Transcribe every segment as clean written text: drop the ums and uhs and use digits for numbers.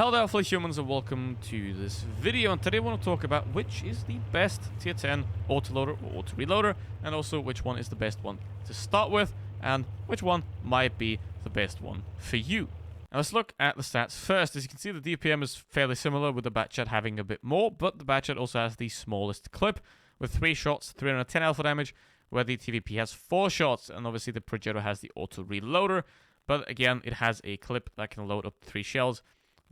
Hello fellow humans and welcome to this video, and today I want to talk about which is the best tier 10 autoloader or auto-reloader, and also which one is the best one to start with, and which one might be the best one for you. Now let's look at the stats first. As you can see, the DPM is fairly similar, with the Batchat having a bit more, but the Batchat also has the smallest clip, with 3 shots, 310 alpha damage, where the TVP has 4 shots, and obviously the Progetto has the auto-reloader, but again, it has a clip that can load up 3 shells,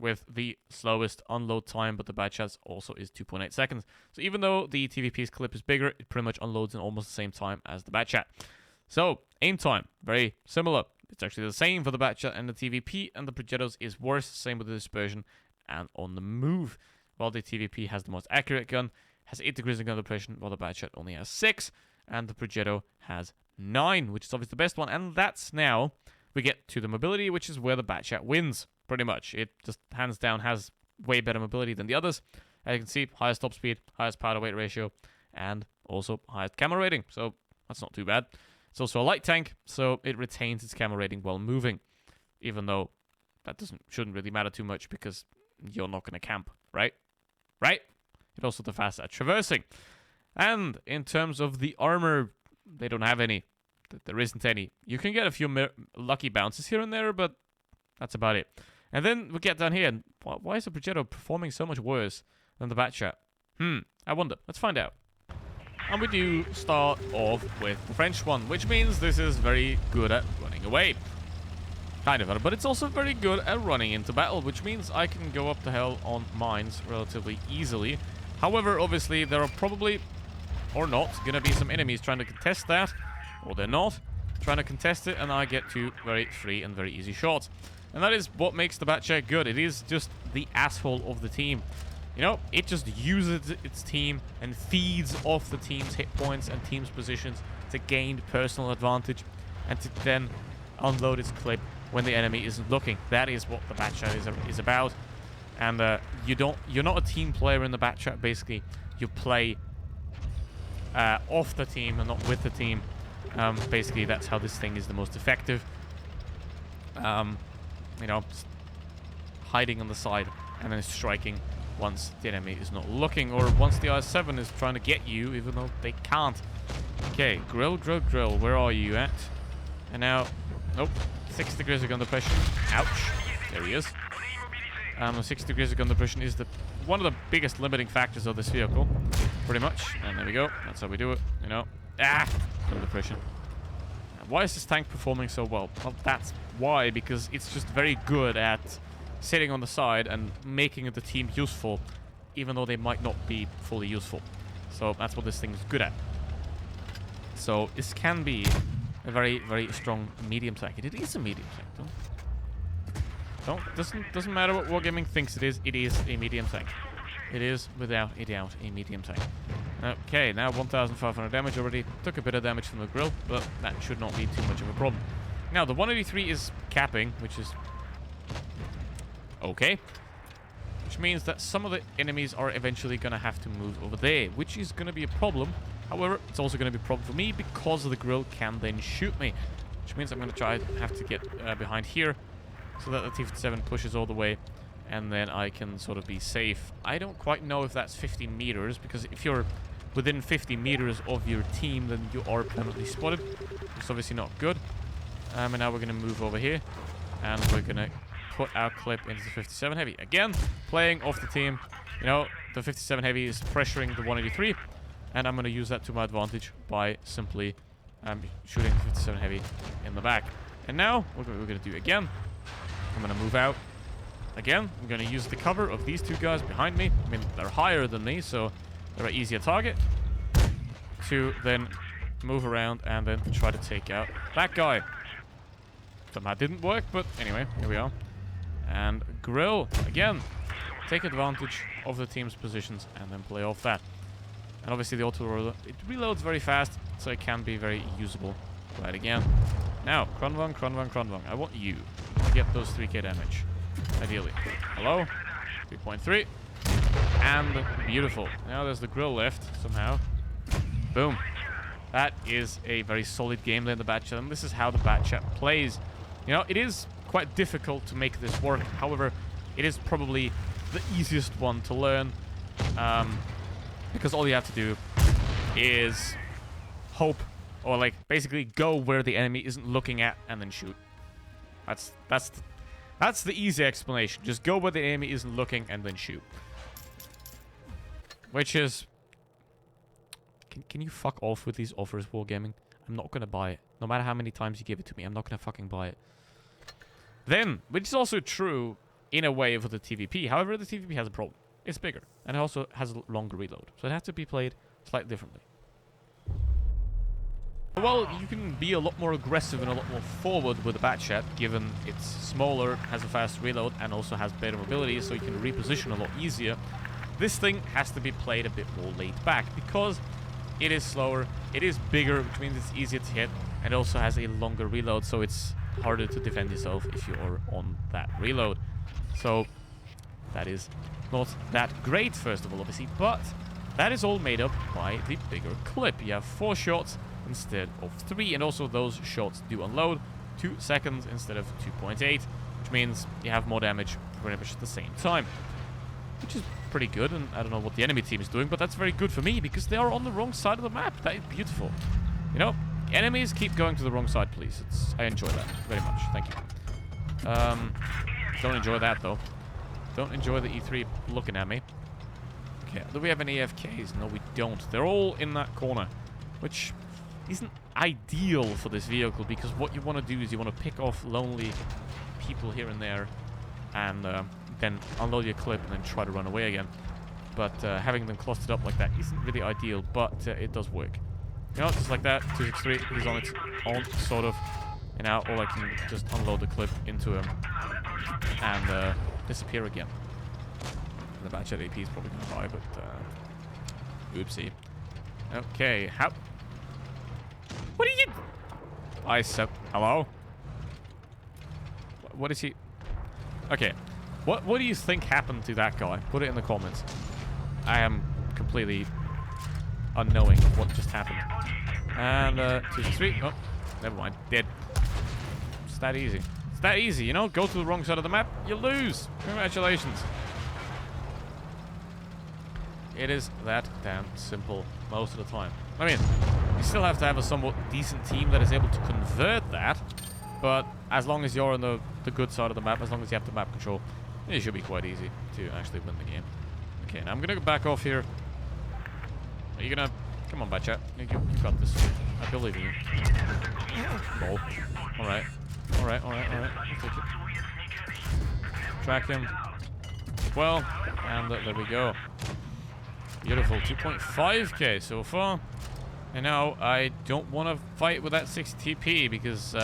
with the slowest unload time, but the Batchat's also is 2.8 seconds. So even though the TVP's clip is bigger, it pretty much unloads in almost the same time as the Batchat. So, aim time, very similar. It's actually the same for the Batchat and the TVP, and the Progetto's is worse, same with the dispersion and on the move. While the TVP has the most accurate gun, has 8 degrees of gun depression, while the Batchat only has 6, and the Progetto has 9, which is obviously the best one, and that's now we get to the mobility, which is where the Batchat wins. Pretty much. It just hands down has way better mobility than the others. As you can see, highest top speed, highest power to weight ratio, and also highest camo rating. So that's not too bad. It's also a light tank, so it retains its camo rating while moving. Even though that shouldn't really matter too much because you're not going to camp, right? Right? It's also the fast at traversing. And in terms of the armor, they don't have any. There isn't any. You can get a few lucky bounces here and there, but that's about it. And then we get down here, and why is the Progetto performing so much worse than the Batchat? I wonder. Let's find out. And we do start off with the French one, which means this is very good at running away. Kind of, but it's also very good at running into battle, which means I can go up the hill on mines relatively easily. However, obviously, there are probably, or not, going to be some enemies trying to contest that, or they're not, trying to contest it, and I get 2 very free and very easy shots. And that is what makes the Batchat good. It is just the asshole of the team. You know, it just uses its team and feeds off the team's hit points and team's positions to gain personal advantage and to then unload its clip when the enemy isn't looking. That is what the Batchat is about. And you're not a team player in the Batchat. Basically, you play off the team and not with the team. Basically, that's how this thing is the most effective. You know, hiding on the side and then striking once the enemy is not looking, or once the I-7 is trying to get you, even though they can't. Okay, grill, where are you at? And now, nope, 6 degrees of gun depression. Ouch. There he is. 6 degrees of gun depression is one of the biggest limiting factors of this vehicle, pretty much. And there we go. That's how we do it, you know. Gun depression. Why is this tank performing so well? Well, that's why, because it's just very good at sitting on the side and making the team useful, even though they might not be fully useful. So that's what this thing is good at. So this can be a very, very strong medium tank. It is a medium tank, doesn't matter what Wargaming thinks it is a medium tank. It is, without a doubt, a medium tank. Okay, now 1,500 damage already. Took a bit of damage from the grill, but that should not be too much of a problem. Now, the 183 is capping, which is okay. Which means that some of the enemies are eventually going to have to move over there, which is going to be a problem. However, it's also going to be a problem for me because the grill can then shoot me. Which means I'm going to have to get behind here so that the T-57 pushes all the way. And then I can sort of be safe. I don't quite know if that's 50 meters, because if you're within 50 meters of your team, then you are permanently spotted. It's obviously not good. And now we're going to move over here, and we're going to put our clip into the 57 Heavy. Again, playing off the team. You know, the 57 Heavy is pressuring the 183, and I'm going to use that to my advantage by simply shooting the 57 Heavy in the back. And now, what we're going to do again, I'm going to move out. Again, I'm going to use the cover of these 2 guys behind me. I mean, they're higher than me, so they're an easier target to then move around and then try to take out that guy. Somehow didn't work, but anyway, here we are. And grill, again, take advantage of the team's positions and then play off that. And obviously the auto-loader, it reloads very fast, so it can be very usable. Right again. Now, Kronvang, I want you to get those 3k damage. Ideally. Hello? 3.3. And beautiful. Now there's the grill left, somehow. Boom. That is a very solid gameplay in the Batchat, and this is how the Batchat plays. You know, it is quite difficult to make this work. However, it is probably the easiest one to learn, because all you have to do is hope, or like basically go where the enemy isn't looking at and then shoot. That's the easy explanation. Just go where the enemy isn't looking and then shoot. Which is... Can you fuck off with these offers, Wargaming? I'm not gonna buy it. No matter how many times you give it to me, I'm not gonna fucking buy it. Then, which is also true in a way for the TVP. However, the TVP has a problem. It's bigger, and it also has a longer reload. So it has to be played slightly differently. Well, you can be a lot more aggressive and a lot more forward with the Batchat, given it's smaller, has a fast reload, and also has better mobility, so you can reposition a lot easier. This thing has to be played a bit more laid back, because it is slower, it is bigger, which means it's easier to hit, and also has a longer reload, so it's harder to defend yourself if you are on that reload. So, that is not that great, first of all, obviously, but that is all made up by the bigger clip. You have 4 shots instead of 3, and also those shots do unload 2 seconds instead of 2.8, which means you have more damage pretty much at the same time, which is pretty good. And I don't know what the enemy team is doing, but that's very good for me because they are on the wrong side of the map. That is beautiful. You know, enemies keep going to the wrong side, please. I enjoy that very much. Thank you. Don't enjoy that though. Don't enjoy the E3 looking at me. Okay, do we have any AFKs? No, we don't. They're all in that corner, which isn't ideal for this vehicle, because what you want to do is you want to pick off lonely people here and there, and then unload your clip and then try to run away again. But having them clustered up like that isn't really ideal, but it does work. You know, just like that, 263, he's on its own, sort of. And now all I can just unload the clip into him and disappear again. The Batchat AP is probably going to die, but oopsie. Okay, how... What are you... I said... Hello? What is he... Okay. What do you think happened to that guy? Put it in the comments. I am completely unknowing of what just happened. And 263. Oh, never mind. Dead. It's that easy. It's that easy, you know? Go to the wrong side of the map, you lose. Congratulations. It is that damn simple most of the time. I mean, you still have to have a somewhat decent team that is able to convert that, but as long as you're on the good side of the map, as long as you have the map control, it should be quite easy to actually win the game. Okay, now I'm gonna go back off here. Are you gonna... Come on, Batchat. You got this. I believe in you. Lol. Alright. Alright. I'll take it. Track him. Well, and there we go. Beautiful. 2.5k so far. And now I don't want to fight with that 60 TP because,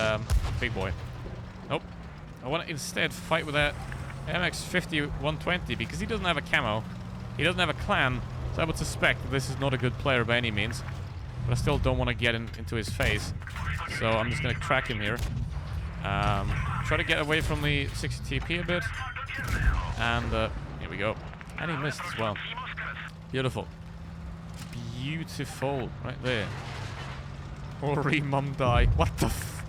big boy. Nope. I want to instead fight with that MX-50 120 because he doesn't have a camo. He doesn't have a clan. So I would suspect that this is not a good player by any means. But I still don't want to get into his face. So I'm just going to crack him here. Try to get away from the 60 TP a bit. And here we go. And he missed as well. Beautiful. Beautiful. Right there. Ori mum die. What the f...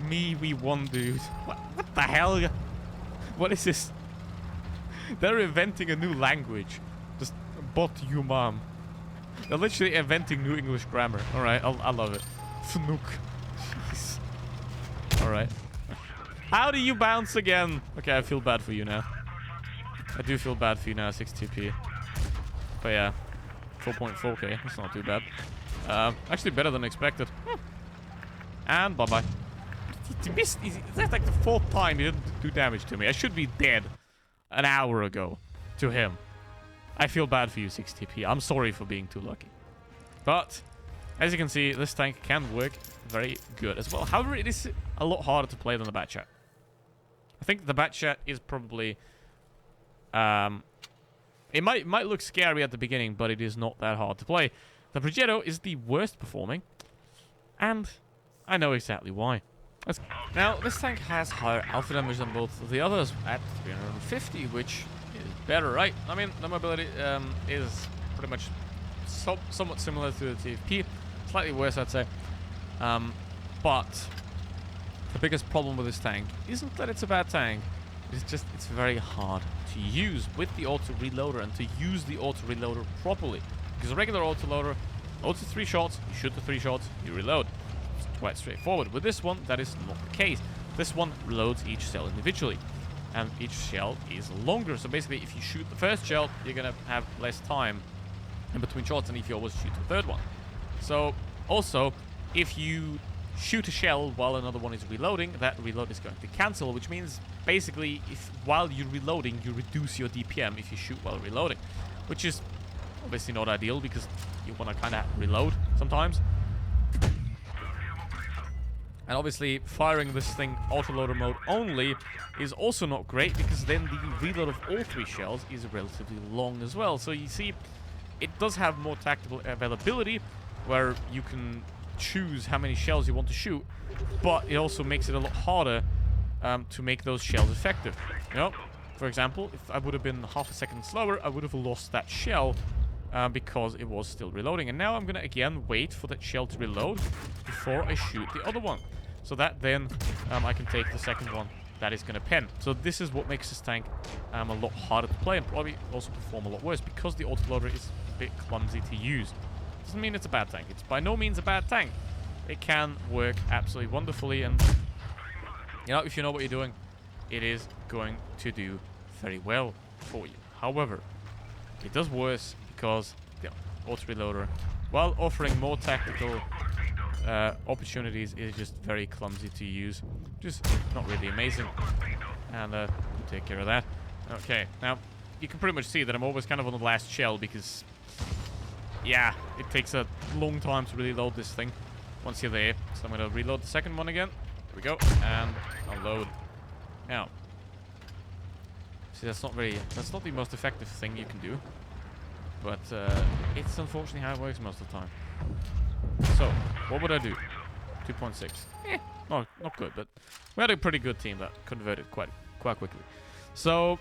Me, we won, dude. What the hell? What is this? They're inventing a new language. Just bot you mom. They're literally inventing new English grammar. Alright, I love it. Fnook. Jeez. Alright. How do you bounce again? Okay, I feel bad for you now. I do feel bad for you now, 62p. But yeah, 4.4k. That's not too bad. Actually better than expected. And bye-bye. He missed. That's like the 4th time he didn't do damage to me. I should be dead an hour ago to him. I feel bad for you, 60p. I'm sorry for being too lucky. But, as you can see, this tank can work very good as well. However, it is a lot harder to play than the Batchat. I think the Batchat is probably... it might look scary at the beginning, but it is not that hard to play. The Progetto is the worst performing, and I know exactly why. Now, this tank has higher alpha damage than both of the others at 350, which is better, right? I mean, the mobility is pretty much somewhat similar to the TVP. Slightly worse, I'd say. But the biggest problem with this tank isn't that it's a bad tank. It's very hard to use with the auto reloader and to use the auto reloader properly. Because a regular auto loader loads the 3 shots, you shoot the 3 shots, you reload. It's quite straightforward. With this one, that is not the case. This one reloads each cell individually, and each shell is longer. So basically, if you shoot the first shell, you're gonna have less time in between shots than if you always shoot the third one. So also, if you shoot a shell while another one is reloading, that reload is going to cancel, which means basically if while you're reloading you reduce your DPM if you shoot while reloading, which is obviously not ideal because you want to kind of reload sometimes. And obviously firing this thing autoloader mode only is also not great, because then the reload of all 3 shells is relatively long as well. So you see, it does have more tactical availability where you can choose how many shells you want to shoot, but it also makes it a lot harder to make those shells effective. You know, for example, if I would have been half a second slower, I would have lost that shell because it was still reloading. And now I'm gonna again wait for that shell to reload before I shoot the other one, so that then I can take the second one that is gonna pen. So this is what makes this tank a lot harder to play, and probably also perform a lot worse, because the autoloader is a bit clumsy to use. Doesn't mean it's a bad tank. It's by no means a bad tank. It can work absolutely wonderfully, and you know, if you know what you're doing, it is going to do very well for you. However, it does worse because the auto reloader, while offering more tactical opportunities, is just very clumsy to use. Just not really amazing. And take care of that. Okay, now you can pretty much see that I'm always kind of on the last shell because, yeah, it takes a long time to reload this thing once you're there. So I'm going to reload the second one again. There we go. And unload. Now, see, that's not the most effective thing you can do. But it's unfortunately how it works most of the time. So, what would I do? 2.6. No, not good, but we had a pretty good team that converted quite quickly. So,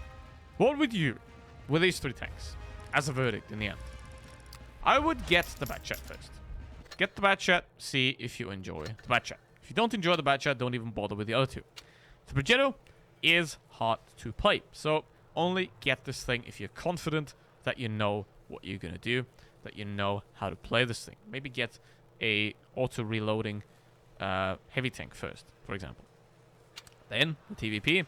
what would you, with these 3 tanks, as a verdict in the end? I would get the bat chat first. Get the bat chat, see if you enjoy the bat chat. If you don't enjoy the bat chat, don't even bother with the other 2. The Progetto is hard to play, so only get this thing if you're confident that you know what you're gonna do, that you know how to play this thing. Maybe get a auto-reloading heavy tank first, for example. Then, the TVP.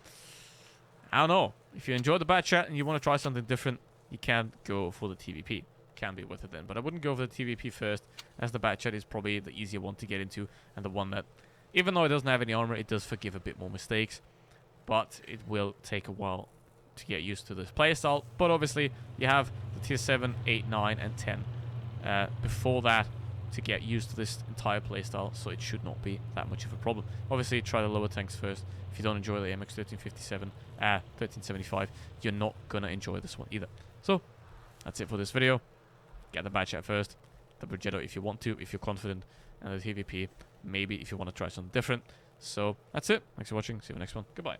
I don't know. If you enjoy the bat chat and you want to try something different, you can go for the TVP. Can be with it then, but I wouldn't go for the TVP first, as the bat chat is probably the easier one to get into, and the one that, even though it doesn't have any armor, it does forgive a bit more mistakes, but it will take a while to get used to this playstyle. But obviously you have the tier 7, 8, 9 and 10 before that to get used to this entire playstyle, so it should not be that much of a problem. Obviously try the lower tanks first. If you don't enjoy the MX 1357, 1375, you're not gonna enjoy this one either. So that's it for this video. Get the bat chat first, the Progetto if you want to, if you're confident, and the TVP maybe if you want to try something different. So that's it. Thanks for watching. See you in the next one. Goodbye.